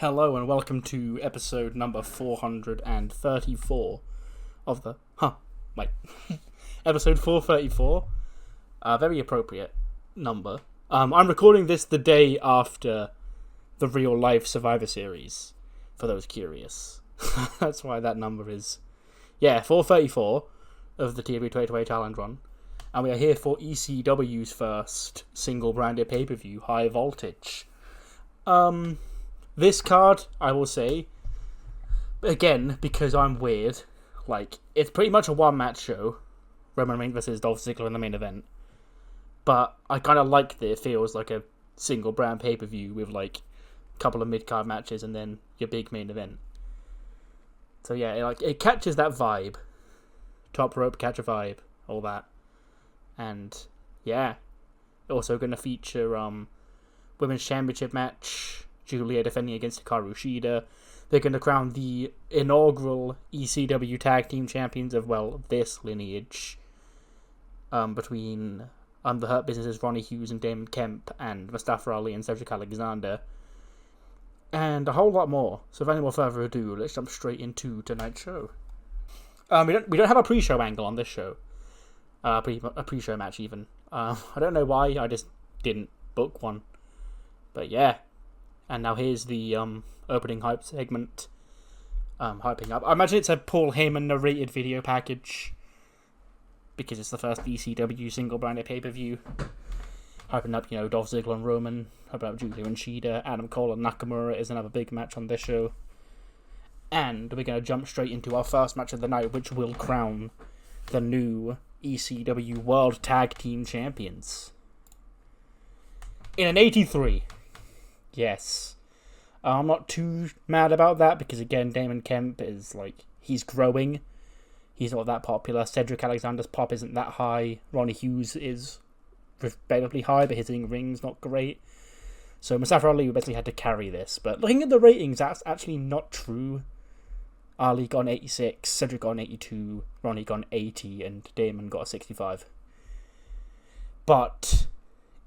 Hello and welcome to episode number 434 of the... episode 434. Very appropriate number. I'm recording this the day after the real-life Survivor Series, for those curious. That's why that number is... 434 of the TEW 2020 Challenge Run. And we are here for ECW's first single-branded pay-per-view, High Voltage. This card, I will say, again, because I'm weird, it's pretty much a one-match show. Roman Reigns versus Dolph Ziggler in the main event. But I kind of like that it feels like a single-brand pay-per-view with, a couple of mid-card matches and then your big main event. So yeah, it catches that vibe. Top rope, catch a vibe, all that. And, yeah. Also going to feature, Women's Championship match... Julia defending against Hikaru Shida. They're going to crown the inaugural ECW Tag Team Champions of, this lineage. Between the Hurt Business's Ronnie Hughes and Damon Kemp and Mustafa Ali and Cedric Alexander. And a whole lot more. So without any more further ado, let's jump straight into tonight's show. We don't have a pre-show angle on this show. A pre-show match even. I don't know why, I just didn't book one. But yeah. And now here's the opening hype segment. Hyping up. I imagine it's a Paul Heyman narrated video package. Because it's the first ECW single-branded pay-per-view. Hyping up, Dolph Ziggler and Roman. Hyping up Julia and Shida. Adam Cole and Nakamura is another big match on this show. And we're going to jump straight into our first match of the night, which will crown the new ECW World Tag Team Champions. In an 83. Yes. I'm not too mad about that because, again, Damon Kemp is, he's growing. He's not that popular. Cedric Alexander's pop isn't that high. Ronnie Hughes is relatively high, but his in-ring's not great. So Mustafa Ali basically had to carry this. But looking at the ratings, that's actually not true. Ali got an 86, Cedric got an 82, Ronnie got an 80, and Damon got a 65. But...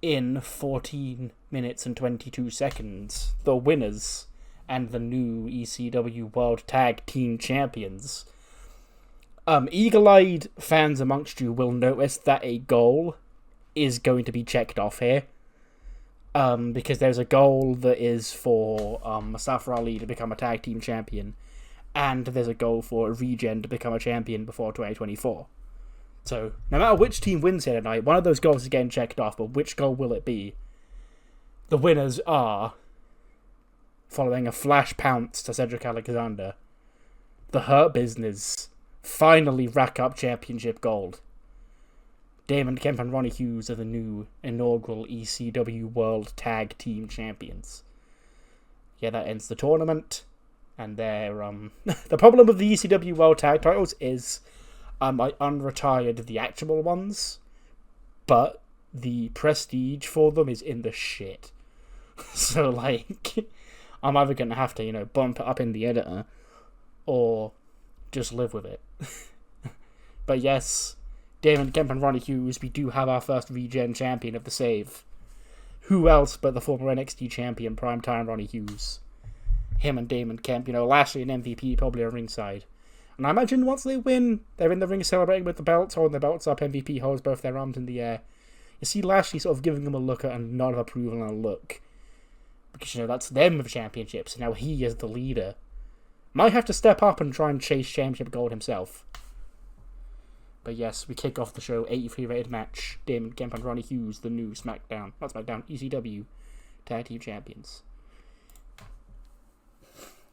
in 14 minutes and 22 seconds, the winners and the new ECW World Tag Team Champions. Eagle-eyed fans amongst you will notice that a goal is going to be checked off here. Because there's a goal that is for Mustafa Ali to become a Tag Team Champion, and there's a goal for Regen to become a champion before 2024. So, no matter which team wins here tonight, one of those goals is getting checked off, but which goal will it be? The winners are, following a flash pounce to Cedric Alexander, the Hurt Business finally rack up championship gold. Damon Kemp and Ronnie Hughes are the new inaugural ECW World Tag Team Champions. Yeah, that ends the tournament, and they're, the problem with the ECW World Tag titles is... I unretired the actual ones, but the prestige for them is in the shit. So, I'm either going to have to, bump it up in the editor, or just live with it. But yes, Damon Kemp and Ronnie Hughes, we do have our first Regen champion of the save. Who else but the former NXT champion, primetime Ronnie Hughes? Him and Damon Kemp, Lashley and MVP probably are ringside. And I imagine once they win, they're in the ring celebrating with the belts, holding the belts up. MVP holds both their arms in the air. You see Lashley sort of giving them a look at a nod of approval and a look. Because, that's them with championships. And now he is the leader. Might have to step up and try and chase championship gold himself. But yes, we kick off the show, 83 rated match. Damon Kemp and Ronnie Hughes, the new ECW Tag Team Champions.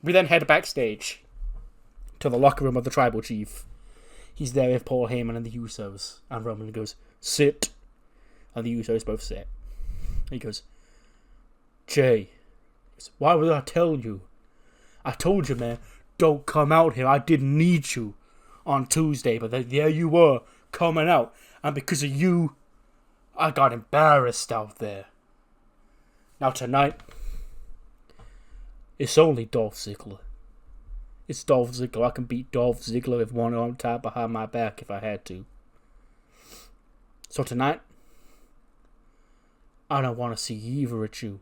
We then head backstage to the locker room of the Tribal Chief. He's there with Paul Heyman and the Usos. And Roman goes, sit. And the Usos both sit. He goes, Jay, why would I tell you? I told you, man, don't come out here. I didn't need you on Tuesday. But there you were, coming out. And because of you, I got embarrassed out there. Now tonight, it's only Dolph Ziggler. It's Dolph Ziggler. I can beat Dolph Ziggler with one arm tied behind my back if I had to. So tonight, I don't want to see either of you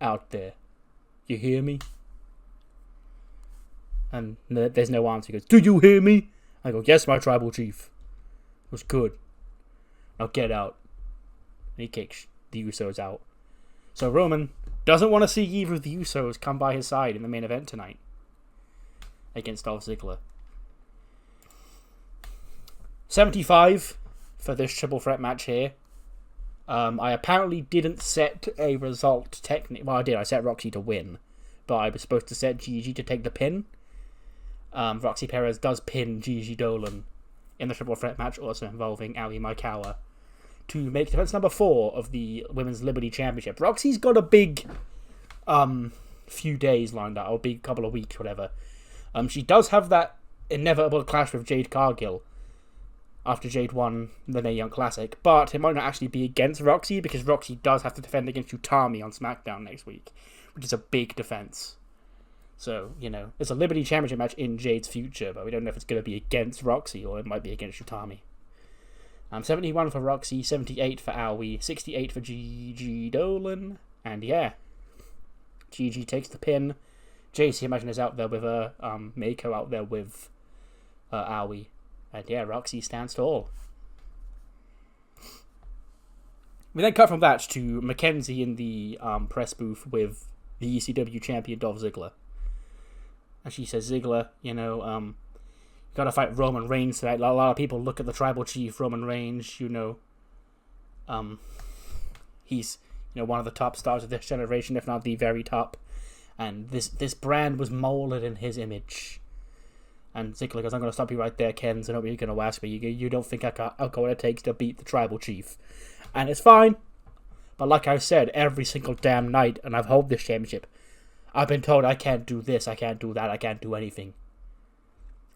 out there. You hear me? And there's no answer. He goes, do you hear me? I go, yes, my tribal chief. It was good. Now get out. And he kicks the Usos out. So Roman doesn't want to see either of the Usos come by his side in the main event tonight against Dolph Ziggler. 75 for this triple threat match here. I apparently didn't set a result technically. Well, I did. I set Roxy to win, but I was supposed to set Gigi to take the pin. Roxy Perez does pin Gigi Dolan in the triple threat match, also involving Ali Maikawa, to make defense number 4 of the Women's Liberty Championship. Roxy's got a big few days lined up, or a big couple of weeks, whatever. She does have that inevitable clash with Jade Cargill after Jade won the Mae Young Classic, but it might not actually be against Roxy, because Roxy does have to defend against Utami on SmackDown next week, which is a big defense. So, it's a Liberty Championship match in Jade's future, but we don't know if it's going to be against Roxy or it might be against Utami. 71 for Roxy, 78 for Aoi, 68 for Gigi Dolan, and yeah, Gigi takes the pin. JC, imagine, is out there with her, Meiko out there with Aoi. And yeah, Roxy stands tall. We then cut from that to Mackenzie in the press booth with the ECW champion Dolph Ziggler. And she says, Ziggler, you gotta fight Roman Reigns tonight. A lot of people look at the tribal chief, Roman Reigns, he's, one of the top stars of this generation, if not the very top. And this brand was molded in his image. And Ziggler goes, I'm going to stop you right there, Ken, so nobody's going to ask me. You don't think I've got what it takes to beat the tribal chief. And it's fine. But like I said, every single damn night, and I've held this championship, I've been told I can't do this, I can't do that, I can't do anything.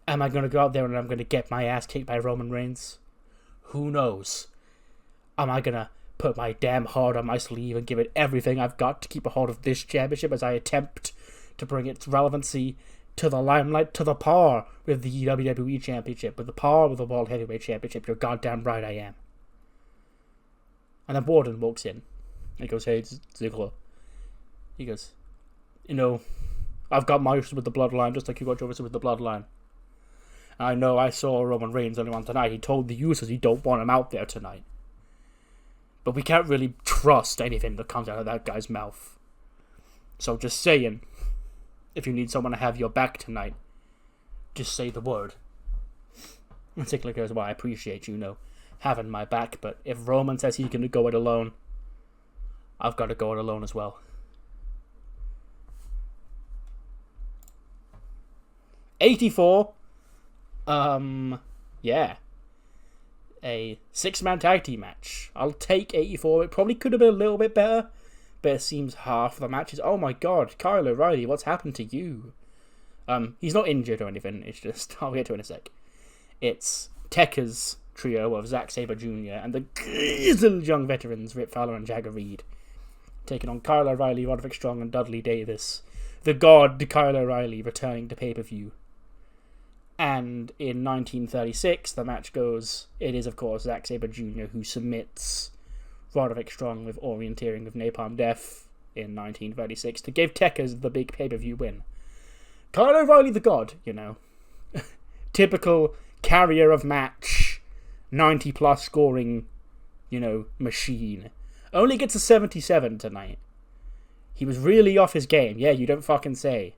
Am I going to go out there and I'm going to get my ass kicked by Roman Reigns? Who knows? Am I going to put my damn heart on my sleeve and give it everything I've got to keep a hold of this championship as I attempt to bring its relevancy to the limelight, to the par with the WWE Championship, with the par with the World Heavyweight Championship? You're goddamn right I am. And then Warden walks in. He goes, hey, Ziggler. He goes, I've got my issues with the Bloodline, just like you got your issues with the Bloodline. And I know I saw Roman Reigns only on tonight. He told the Usos he don't want him out there tonight. But we can't really trust anything that comes out of that guy's mouth. So just saying, if you need someone to have your back tonight, just say the word. And Ziggler goes, well, I appreciate having my back, but if Roman says he's going to go it alone, I've got to go it alone as well. 84. Yeah. A 6-man tag team match. I'll take 84. It probably could have been a little bit better, but it seems half the matches. Oh my god, Kyle O'Reilly, what's happened to you? He's not injured or anything. It's just, I'll get to it in a sec. It's Tekka's trio of Zack Sabre Jr. and the grizzled young veterans Rip Fowler and Jagger Reed, taking on Kyle O'Reilly, Roderick Strong, and Dudley Davis. The god Kyle O'Reilly returning to pay-per-view. And in 1936, the match goes, it is, of course, Zack Sabre Jr. who submits Roderick Strong with orienteering of Napalm Death in 1936 to give Tekka's the big pay-per-view win. Kyle O'Reilly the god, Typical carrier of match, 90-plus scoring, machine. Only gets a 77 tonight. He was really off his game. Yeah, you don't fucking say.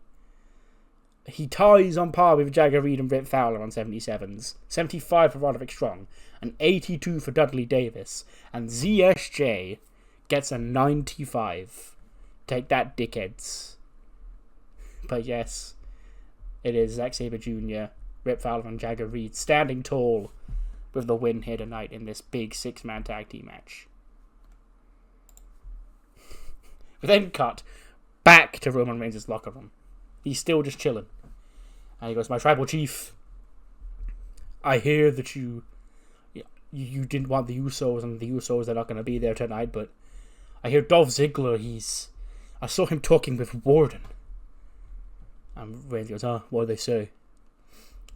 He ties on par with Jagger Reed and Rip Fowler on 77s, 75 for Roderick Strong, and 82 for Dudley Davis, and ZSJ gets a 95. Take that, dickheads. But yes, it is Zack Sabre Jr., Rip Fowler and Jagger Reed standing tall with the win here tonight in this big 6-man tag team match. We then cut back to Roman Reigns' locker room. He's still just chilling. And he goes, my tribal chief, I hear that you didn't want the Usos, and the Usos are not going to be there tonight, but I hear Dolph Ziggler, I saw him talking with Warden. And Reigns goes, what do they say?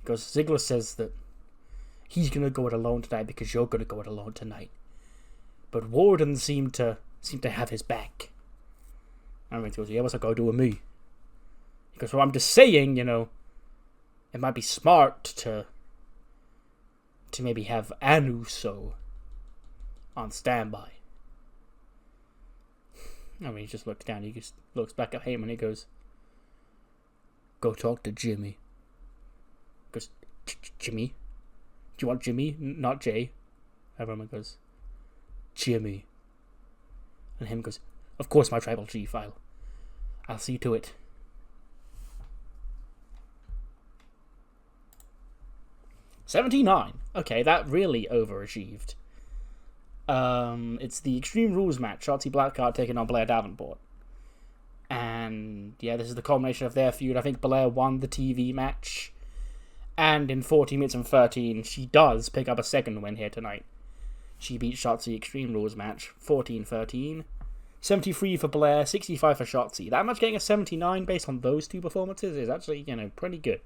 He goes, Ziggler says that he's going to go it alone tonight because you're going to go it alone tonight. But Warden seemed to have his back. And Reigns goes, yeah, what's that got to do with me? Because I'm just saying, it might be smart to maybe have an Uso on standby. He just looks down. He just looks back at him and he goes, "Go talk to Jimmy." He goes, "Jimmy? Do you want Jimmy? Not Jay?" Everyone goes, "Jimmy." And him goes, "Of course, my Tribal Chief. I'll see to it." $79. Okay, that really overachieved. It's the Extreme Rules match. Shotzi Blackard taking on Blair Davenport. And yeah, this is the culmination of their feud. I think Blair won the TV match. And in 40 minutes and 13, she does pick up a second win here tonight. She beat Shotzi Extreme Rules match 14-13. 73 for Blair, 65 for Shotzi. That match getting a 79 based on those two performances is actually, pretty good.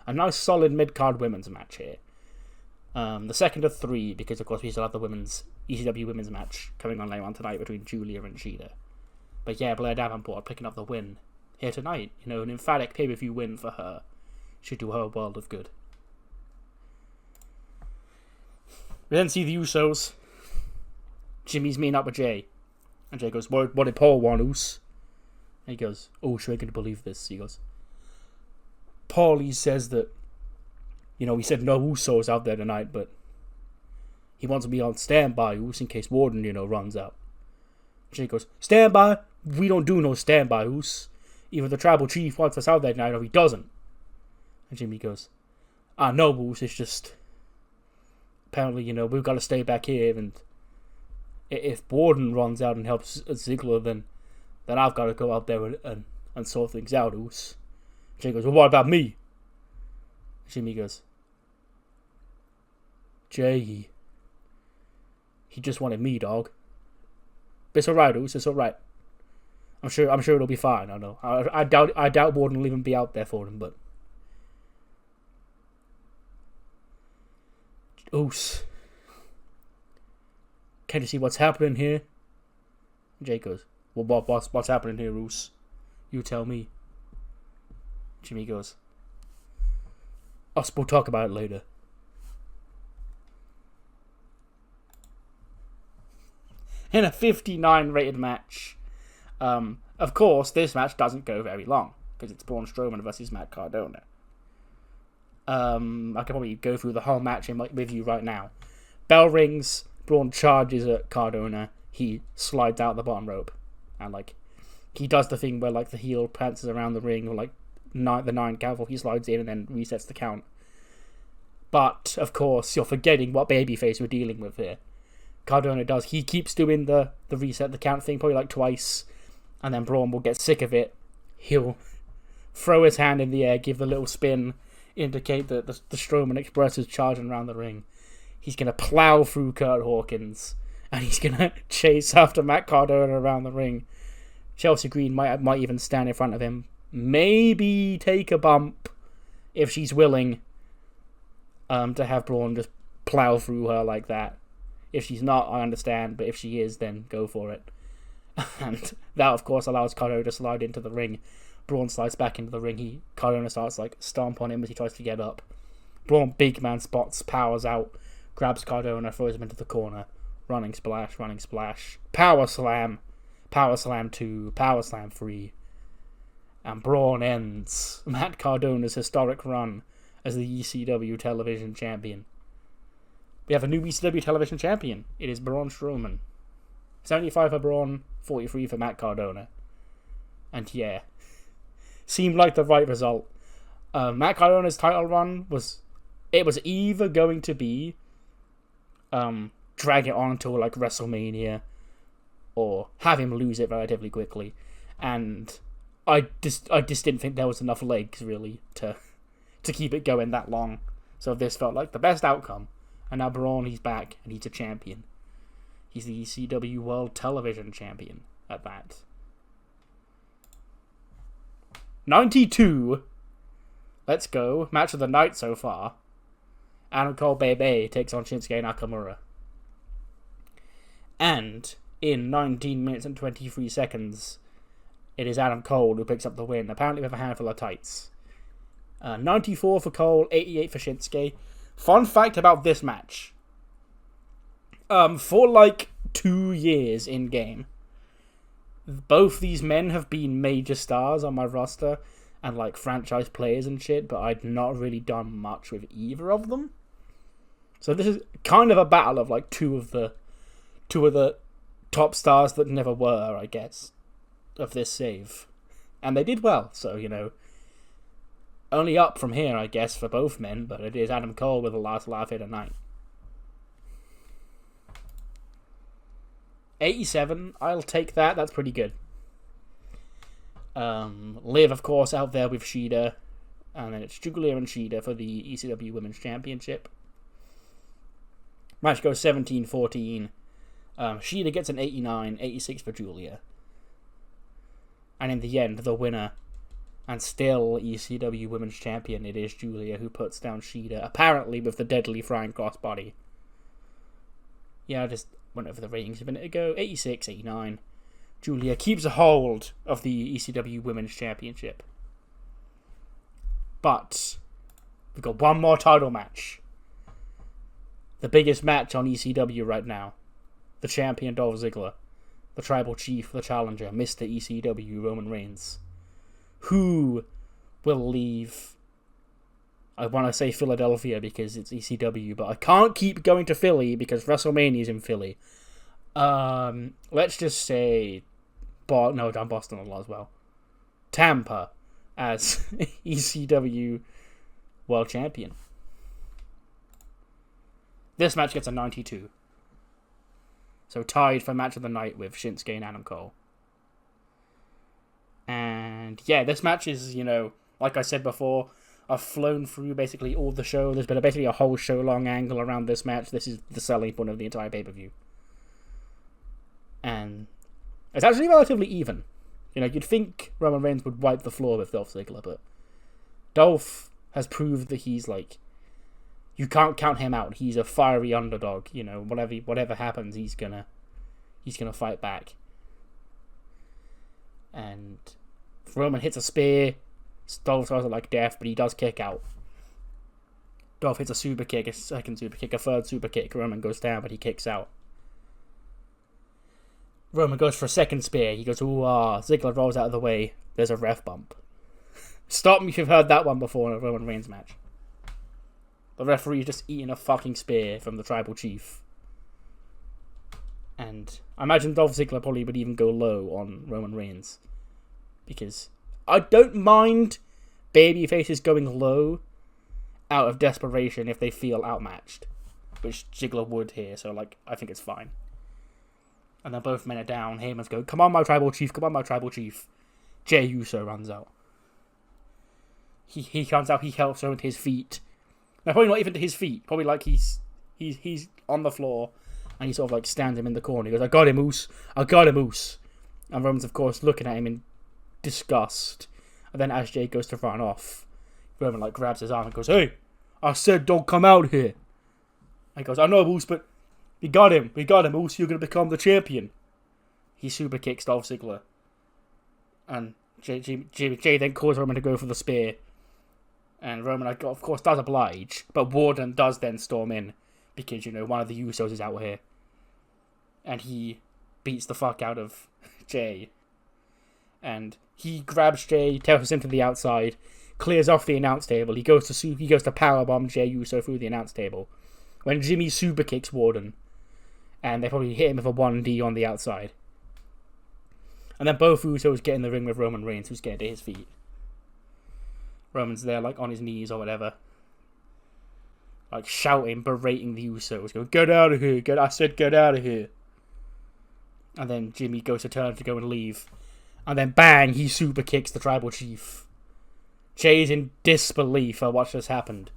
A nice solid mid-card women's match here. The second of 3, because of course we still have the women's ECW women's match coming on later on tonight between Julia and Shida. But yeah, Blair Davenport picking up the win here tonight. An emphatic pay-per-view win for her should do her a world of good. We then see the Usos. Jimmy's meeting up with Jay. And Jay goes, what did Paul want, Us? And he goes, "Oh, sure, I can believe this." He goes, "Paul, he says that, he said no Usos out there tonight, but he wants to be on standby, Us, in case Warden, runs out." Jay goes, "Standby? We don't do no standby, Us. Either the Tribal Chief wants us out there tonight or he doesn't." And Jimmy goes, "I know, Us, it's just, apparently, we've got to stay back here, and if Warden runs out and helps Ziggler, then I've got to go out there and sort things out, Us." Jay goes, "Well, what about me?" Jimmy goes, "Jay, he just wanted me, dog. But it's alright, Us, it's alright. I'm sure it'll be fine, I know. I doubt Warden will even be out there for him, but Us, can't you see what's happening here?" Jay goes, "Well, what's happening here, Us? You tell me." Jimmy goes, "We'll talk about it later." In a 59 rated match. Of course, this match doesn't go very long, because it's Braun Strowman versus Matt Cardona. I can probably go through the whole match with you right now. Bell rings, Braun charges at Cardona, he slides out the bottom rope, and he does the thing where the heel prances around the ring, or the 9 count, he slides in and then resets the count. But of course, you're forgetting what babyface we're dealing with here. Cardona does. He keeps doing the reset the count thing probably twice, and then Braun will get sick of it. He'll throw his hand in the air, give the little spin, indicate that the Strowman Express is charging around the ring. He's going to plow through Kurt Hawkins, and he's going to chase after Matt Cardona around the ring. Chelsea Green might even stand in front of him. Maybe take a bump if she's willing to have Braun just plow through her like that. If she's not, I understand, but if she is, then go for it. And that, of course, allows Cardona to slide into the ring. Braun slides back into the ring. Cardona starts stomp on him as he tries to get up. Braun big man spots, powers out, grabs Cardona, throws him into the corner. Running splash, power slam 2, power slam 3. And Braun ends Matt Cardona's historic run as the ECW television champion. We have a new ECW television champion. It is Braun Strowman. 75 for Braun, 43 for Matt Cardona. And yeah, seemed like the right result. Matt Cardona's title run was either going to be drag it on until WrestleMania, or have him lose it relatively quickly. And I just didn't think there was enough legs really to keep it going that long. So this felt like the best outcome. And now Braun, he's back, and he's a champion. He's the ECW World Television Champion at that. 92. Let's go. Match of the night so far. Adam Cole Bebe takes on Shinsuke Nakamura. And in 19 minutes and 23 seconds, it is Adam Cole who picks up the win, apparently with a handful of tights. 94 for Cole, 88 for Shinsuke. Fun fact about this match. For like 2 years in-game, both these men have been major stars on my roster and like franchise players and shit, but I'd not really done much with either of them. So this is kind of a battle of like two of the top stars that never were, I guess, of this save. And they did well, so, you know, only up from here, I guess, for both men, but it is Adam Cole with the last laugh here tonight. 87, I'll take that, that's pretty good. Liv, of course, out there with Shida, and then it's Julia and Shida for the ECW Women's Championship. Match goes 17-14. Shida gets an 89, 86 for Julia. And in the end, the winner, and still ECW Women's Champion, it is Julia who puts down Shida, apparently with the deadly flying crossbody. Yeah, I just went over the ratings a minute ago. 86, 89. Julia keeps a hold of the ECW Women's Championship. But we've got one more title match. The biggest match on ECW right now. The champion Dolph Ziggler. The tribal chief, the challenger, Mr. ECW, Roman Reigns. Who will leave? I want to say Philadelphia because it's ECW, but I can't keep going to Philly because WrestleMania is in Philly. Let's just say... down Boston a lot as well. Tampa as ECW World Champion. This match gets a 92. So tied for match of the night with Shinsuke and Adam Cole. And yeah, this match is, you know, like I said before, I've flown through basically all the show. There's been basically a whole show long angle around this match. This is the selling point of the entire pay-per-view. And it's actually relatively even. You know, you'd think Roman Reigns would wipe the floor with Dolph Ziggler, but Dolph has proved that he's like, you can't count him out. He's a fiery underdog. You know, whatever happens, he's gonna fight back. And Roman hits a spear. Dolph throws it like death, but he does kick out. Dolph hits a super kick, a second super kick, a third super kick. Roman goes down, but he kicks out. Roman goes for a second spear. He goes, ooh, ah. Ziggler rolls out of the way. There's a ref bump. Stop me if you've heard that one before in a Roman Reigns match. The referee just eating a fucking spear from the tribal chief. And I imagine Dolph Ziggler probably would even go low on Roman Reigns. Because I don't mind babyfaces going low out of desperation if they feel outmatched. Which Ziggler would here, so like I think it's fine. And then both men are down. Heyman's go, come on my tribal chief, come on my tribal chief. Jey Uso runs out. He comes out, he helps Roman to his feet. No, probably not even to his feet. Probably like he's on the floor and he sort of like stands him in the corner. He goes, I got him, Oos. I got him, Oos. And Roman's, of course, looking at him in disgust. And then as Jey goes to run off, Roman like grabs his arm and goes, hey, I said don't come out here. And he goes, I know, Oos, but we got him, Oos. You're going to become the champion. He super kicks Dolph Ziggler. And Jey then calls Roman to go for the spear. And Roman, of course, does oblige. But Warden does then storm in. Because, you know, one of the Usos is out here. And he beats the fuck out of Jey. And he grabs Jey, tells him to the outside, clears off the announce table. He goes to powerbomb Jey Uso through the announce table. When Jimmy super kicks Warden. And they probably hit him with a 1D on the outside. And then both Usos get in the ring with Roman Reigns, who's getting to his feet. Roman's there, like, on his knees or whatever. Like, shouting, berating the Usos. Going, get out of here. I said get out of here. And then Jimmy goes to turn to go and leave. And then, bang, he super kicks the tribal chief. Jey's in disbelief at what just happened.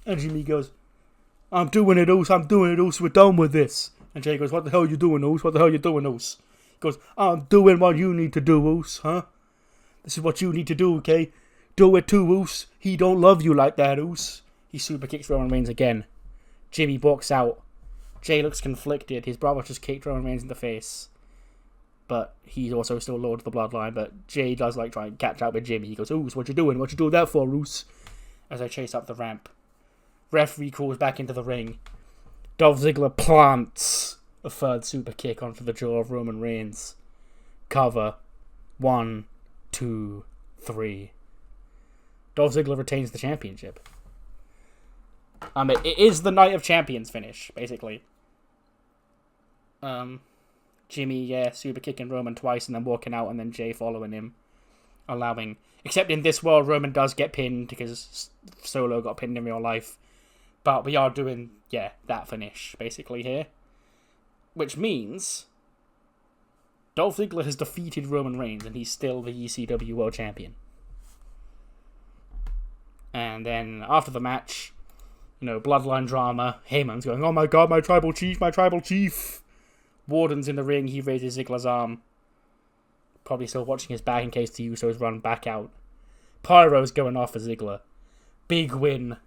And Jimmy goes, I'm doing it, Oos. We're done with this. And Jey goes, what the hell you doing, Oos? He goes, I'm doing what you need to do, Oos, huh? This is what you need to do, okay? Do it too, Oos. He don't love you like that, Oos. He super kicks Roman Reigns again. Jimmy walks out. Jey looks conflicted. His brother just kicked Roman Reigns in the face. but he's also still Lord of the Bloodline. But Jay does like try and catch up with Jimmy. He goes, "Ooh, so what you doing? What you doing that for, Roos?" As they chase up the ramp. Referee calls back into the ring. Dolph Ziggler plants a third super kick onto the jaw of Roman Reigns. Cover. 1, 2, 3. Dolph Ziggler retains the championship. It is the Night of Champions finish, basically. Jimmy, super kicking Roman twice and then walking out, and then Jay following him. Except in this world, Roman does get pinned because Solo got pinned in real life. But we are doing, that finish, basically, here. Which means Dolph Ziggler has defeated Roman Reigns, and he's still the ECW World Champion. And then, after the match, bloodline drama, Heyman's going, "Oh my god, my tribal chief, my tribal chief!" Warden's in the ring, he raises Ziggler's arm. Probably still watching his back in case the Usos run back out. Pyro's going off for Ziggler. Big win.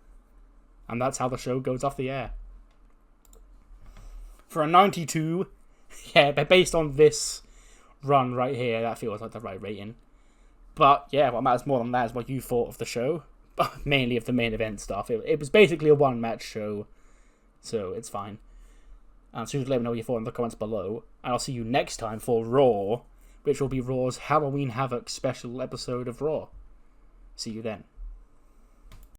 And that's how the show goes off the air. For a 92, but based on this run right here, that feels like the right rating. But, what matters more than that is what you thought of the show. Mainly of the main event stuff. It was basically a one-match show, so it's fine. So just let me know what you thought in the comments below. And I'll see you next time for Raw, which will be Raw's Halloween Havoc special episode of Raw. See you then.